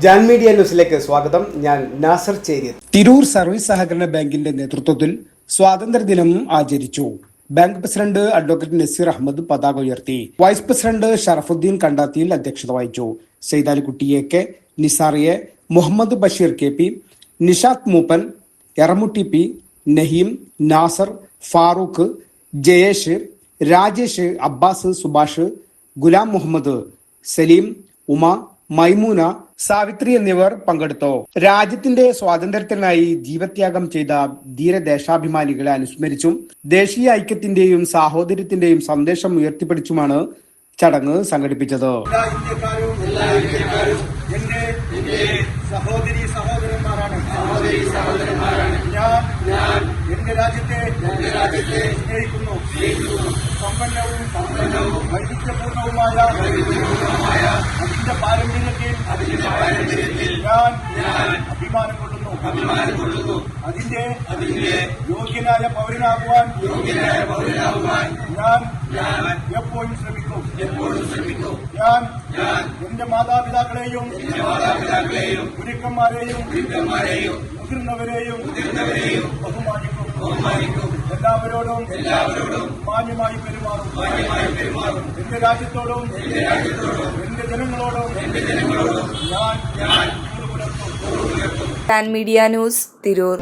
Jan media ന്യൂസിലേക്ക് സ്വാഗതം. ഞാൻ നാസർ ചേരിയത്. തിരൂർ സർവീസ് സഹകരണ ബാങ്കിന്റെ നേതൃത്വത്തിൽ സ്വാതന്ത്ര്യദിനം ആചരിച്ചു. Bank president advocate Nazeer Ahammed പതാക ഉയർത്തി. വൈസ് പ്രസിഡന്റ് ഷറഫുദ്ദീൻ കണ്ടാത്തിയിൽ അധ്യക്ഷത വഹിച്ചു. Saidalikutty A, Nisar A, Muhammad Basheer KP, Nishad Mooppan, Eramutty P, Naheem, Nasar, Farooq, Jayesh, Rajesh, Abbas, Subhash, Ghulam Muhammad, Saleem, Uma, Maimoona, Savithri എന്നിവർ പങ്കെടുത്തു. രാജ്യത്തിന്റെ സ്വാതന്ത്ര്യത്തിനായി ജീവത്യാഗം ചെയ്ത ധീരദേശാഭിമാനികളെ അനുസ്മരിച്ചും ദേശീയ ഐക്യത്തിന്റെയും സാഹോദര്യത്തിന്റെയും സന്ദേശം ഉയർത്തിപ്പിടിച്ചുമാണ് ചടങ്ങ് സംഘടിപ്പിച്ചത്. സഹോദരി സഹോദരന്മാരാണ്. ഞാൻ എന്റെ രാജ്യത്തെ സ്നേഹിക്കുന്നു. സമ്പന്നവും വൈവിധ്യപൂർണവുമായ അതിന്റെ പാരമ്പര്യത്തിൽ ഞാൻ അഭിമാനം കൊള്ളുന്നു. അതിന്റെ യോഗ്യനായ പൗരനാകുവാൻ ഞാൻ എപ്പോഴും ശ്രമിക്കും. ഞാൻ എന്റെ മാതാപിതാക്കളെയും ഗുരുക്കന്മാരെയും മുതിർന്നവരെയും ബഹുമാനിക്കും. എല്ലാവരോടും മാന്യമായി പെരുമാറും. എന്റെ രാജ്യത്തോടും എന്റെ ജനങ്ങളോടും ഞാൻ ജാൻ മീഡിയ ന്യൂസ്, തിരൂർ.